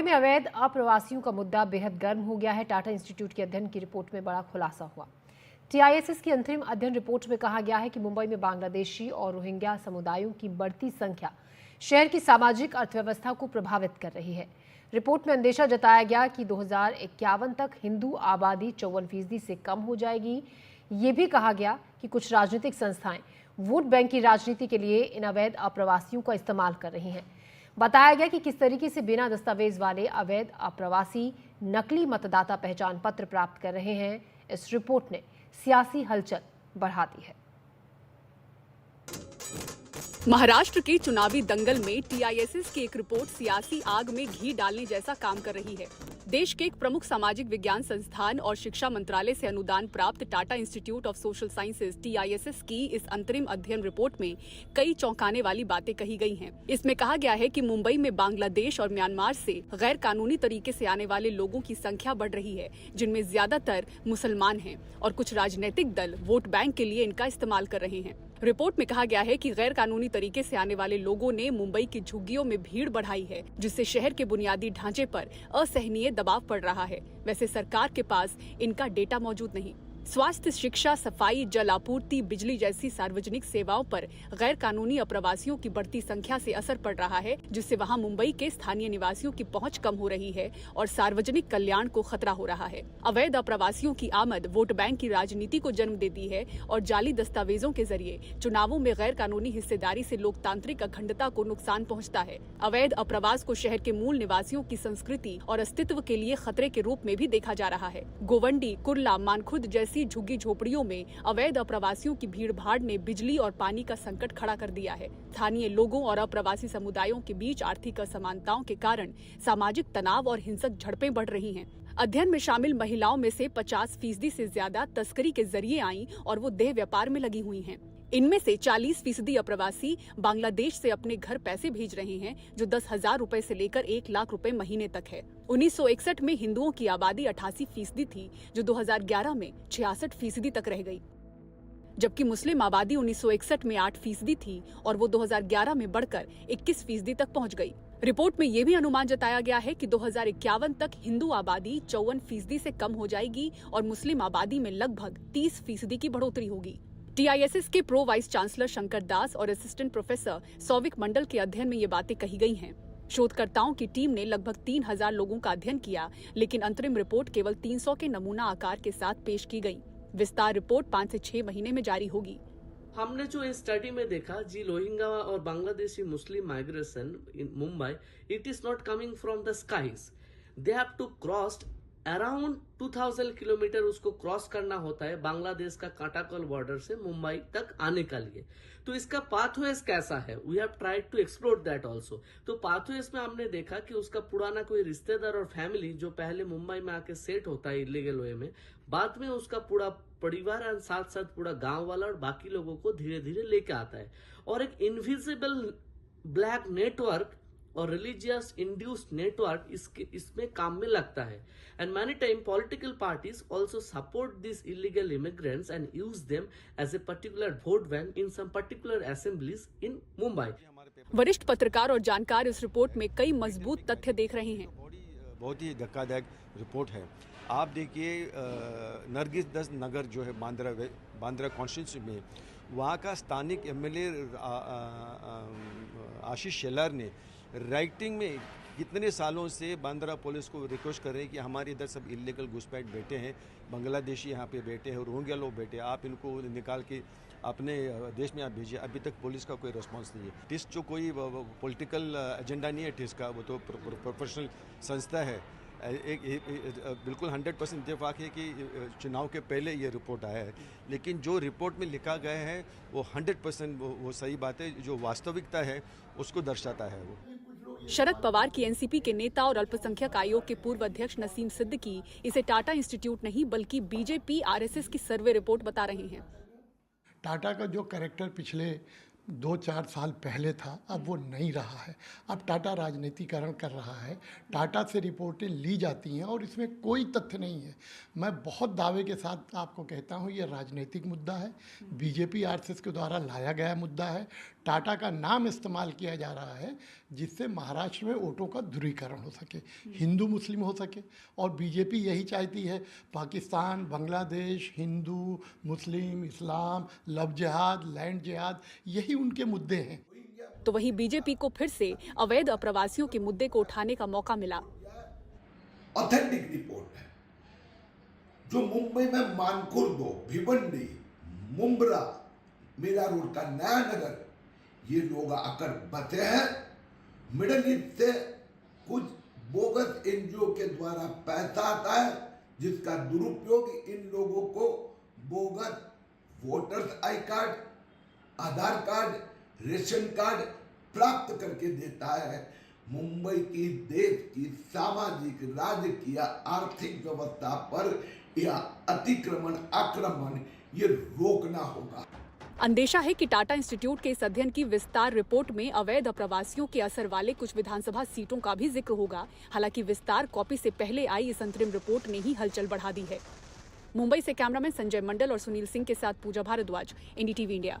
में अवैध अप्रवासियों का मुद्दा बेहद गर्म हो गया है। टाटा इंस्टीट्यूट के अध्ययन की रिपोर्ट में बड़ा खुलासा हुआ। टीआईएसएस की अंतरिम अध्ययन रिपोर्ट में कहा गया है कि मुंबई में बांग्लादेशी और रोहिंग्या समुदायों की बढ़ती संख्या शहर की सामाजिक अर्थव्यवस्था को प्रभावित कर रही है। रिपोर्ट में अंदेशा जताया गया कि 2051 तक हिंदू आबादी 54% से कम हो जाएगी। ये भी कहा गया कि कुछ राजनीतिक संस्थाएं वोट बैंक की राजनीति के लिए इन अवैध अप्रवासियों का इस्तेमाल कर रही हैं। बताया गया कि किस तरीके से बिना दस्तावेज वाले अवैध अप्रवासी नकली मतदाता पहचान पत्र प्राप्त कर रहे हैं। इस रिपोर्ट ने सियासी हलचल बढ़ा दी है। महाराष्ट्र के चुनावी दंगल में टीआईएसएस की एक रिपोर्ट सियासी आग में घी डालने जैसा काम कर रही है। देश के एक प्रमुख सामाजिक विज्ञान संस्थान और शिक्षा मंत्रालय से अनुदान प्राप्त Tata institute of social sciences TISS की इस अंतरिम अध्ययन रिपोर्ट में कई चौंकाने वाली बातें कही गई हैं। इसमें कहा गया है कि मुंबई में बांग्लादेश और म्यांमार से गैर कानूनी तरीके से आने वाले लोगों की संख्या बढ़ रही है, जिनमें ज्यादातर मुसलमान हैं और कुछ राजनीतिक दल वोट बैंक के लिए इनका इस्तेमाल कर रहे हैं। रिपोर्ट में कहा गया है कि गैर कानूनी तरीके से आने वाले लोगों ने मुंबई की झुग्गियों में भीड़ बढ़ाई है, जिससे शहर के बुनियादी ढांचे पर असहनीय दबाव पड़ रहा है। वैसे सरकार के पास इनका डेटा मौजूद नहीं। स्वास्थ्य, शिक्षा, सफाई, जल आपूर्ति, बिजली जैसी सार्वजनिक सेवाओं पर गैर कानूनी अप्रवासियों की बढ़ती संख्या से असर पड़ रहा है, जिससे वहां मुंबई के स्थानीय निवासियों की पहुंच कम हो रही है और सार्वजनिक कल्याण को खतरा हो रहा है। अवैध अप्रवासियों की आमद वोट बैंक की राजनीति को जन्म देती है और जाली दस्तावेजों के जरिए चुनावों में गैर कानूनी हिस्सेदारी से लोकतांत्रिक अखंडता को नुकसान पहुँचता है। अवैध अप्रवास को शहर के मूल निवासियों की संस्कृति और अस्तित्व के लिए खतरे के रूप में भी देखा जा रहा है। गोवंडी, कुर्ला, मानखुद जैसी झुग्गी झोपड़ियों में अवैध अप्रवासियों की भीड़ भाड़ ने बिजली और पानी का संकट खड़ा कर दिया है। स्थानीय लोगों और अप्रवासी समुदायों के बीच आर्थिक असमानताओं के कारण सामाजिक तनाव और हिंसक झड़पें बढ़ रही हैं। अध्ययन में शामिल महिलाओं में से 50% से ज्यादा तस्करी के जरिए आई और वो देह व्यापार में लगी हुई हैं। इनमें से 40% अप्रवासी बांग्लादेश से अपने घर पैसे भेज रहे हैं, जो 10,000 रुपए से लेकर 1 लाख रुपए महीने तक है। 1961 में हिंदुओं की आबादी 88% थी, जो 2011 में 66% तक रह गई, जबकि मुस्लिम आबादी 1961 में 8% थी और वो 2011 में बढ़कर 21% तक पहुंच गई। रिपोर्ट में ये भी अनुमान जताया गया है कि 2051 तक हिंदू आबादी 54% से कम हो जाएगी और मुस्लिम आबादी में लगभग 30% की बढ़ोतरी होगी। टीआईएसएस के प्रो वाइस चांसलर शंकर दास और असिस्टेंट प्रोफेसर सौविक मंडल के अध्ययन में ये बातें कही गई हैं। शोधकर्ताओं की टीम ने लगभग 3,000 लोगों का अध्ययन किया, लेकिन अंतरिम रिपोर्ट केवल 300 के नमूना आकार के साथ पेश की गई। विस्तार रिपोर्ट 5 से 6 महीने में जारी होगी। हमने जो इस स्टडी में देखा जी, रोहिंग्या और Bangladeshi Muslim migration in Mumbai, it is not coming from the skies. They have to cross around 2000 kilometre उसको क्रॉस करना होता है बांग्लादेश का काटाकल बॉर्डर से मुंबई तक आने का लिए। तो इसका पाथवेज कैसा है, we have tried to explore that also. तो पाथवेज में हमने देखा कि उसका पुराना कोई रिश्तेदार और फैमिली जो पहले मुंबई में आके सेट होता है इलीगल वे में, बाद में उसका पूरा परिवार और साथ साथ पूरा गांव वाला और बाकी लोगों को धीरे धीरे लेके आता है। और एक इनविजिबल ब्लैक नेटवर्क और रिलीजियस इंड्यूस्ड नेटवर्क इसमें काम में लगता है। And many time political parties also support this illegal immigrants and use them as a particular vote bank in some particular assemblies in Mumbai. वरिष्ठ पत्रकार और जानकार इस रिपोर्ट में कई मजबूत तथ्य देख रहे हैं। बहुत ही धक्कादायक रिपोर्ट है। आप देखिए, नरगिस दत्त नगर जो है बांद्रा कॉन्स्टिट्यूंसी में, वहाँ का स्थानिक एमएलए आशीष शेलार ने राइटिंग में कितने सालों से बांद्रा पुलिस को रिक्वेस्ट कर रहे हैं कि हमारे इधर सब इलीगल घुसपैठ बैठे हैं, बांग्लादेशी यहाँ पे बैठे हैं, रोहिंग्या लोग बैठे हैं, आप इनको निकाल के अपने देश में आप भेजिए। अभी तक पुलिस का कोई रिस्पांस नहीं है। टिस जो कोई पॉलिटिकल एजेंडा नहीं है टिस का, वो तो प्रोफेशनल संस्था है। बिल्कुल 100% इत्तेफाक है कि चुनाव के पहले ये रिपोर्ट आया है, लेकिन जो रिपोर्ट में लिखा गया है वो 100% वो सही बात है, जो वास्तविकता है उसको दर्शाता है। वो शरद पवार की एनसीपी के नेता और अल्पसंख्यक आयोग के पूर्व अध्यक्ष नसीम सिद्दीकी इसे टाटा इंस्टीट्यूट नहीं बल्कि बीजेपी आरएसएस की सर्वे रिपोर्ट बता रहे हैं। टाटा का जो कैरेक्टर पिछले 2-4 साल पहले था, अब वो नहीं रहा है। अब टाटा राजनीतिकरण कर रहा है। टाटा से रिपोर्टें ली जाती हैं और इसमें कोई तथ्य नहीं है। मैं बहुत दावे के साथ आपको कहता हूँ, ये राजनीतिक मुद्दा है, बीजेपी आरएसएस के द्वारा लाया गया मुद्दा है। टाटा का नाम इस्तेमाल किया जा रहा है जिससे महाराष्ट्र में वोटों का ध्रुवीकरण हो सके, हिंदू मुस्लिम हो सके। और बीजेपी यही चाहती है, पाकिस्तान, बांग्लादेश, हिंदू मुस्लिम, इस्लाम, लव जिहाद, लैंड जिहाद, यही उनके मुद्दे हैं। तो वहीं बीजेपी को फिर से अवैध अप्रवासियों के मुद्दे को उठाने का मौका मिला। ऑथेंटिक रिपोर्ट है जो मुंबई में मानकुर्दो, भिवंडी, मुंब्रा, मीरा रोड का नया नगर, ये लोग आकर बसे हैं। मिडिल ईस्ट से कुछ बोगस एनजीओ के द्वारा पैसा आता है जिसका दुरुपयोग इन लोगों को bogus voters I card, Aadhaar card, ration card प्राप्त करके देता है। मुंबई की देश की सामाजिक, राजकीय, आर्थिक व्यवस्था पर यह अतिक्रमण, आक्रमण ये रोकना होगा। अंदेशा है कि टाटा इंस्टीट्यूट के इस अध्ययन की विस्तार रिपोर्ट में अवैध अप्रवासियों के असर वाले कुछ विधानसभा सीटों का भी जिक्र होगा। हालांकि विस्तार कॉपी से पहले आई इस अंतरिम रिपोर्ट ने ही हलचल बढ़ा दी है। मुंबई से कैमरामैन संजय मंडल और सुनील सिंह के साथ पूजा भारद्वाज, एनडीटीवी इंडिया।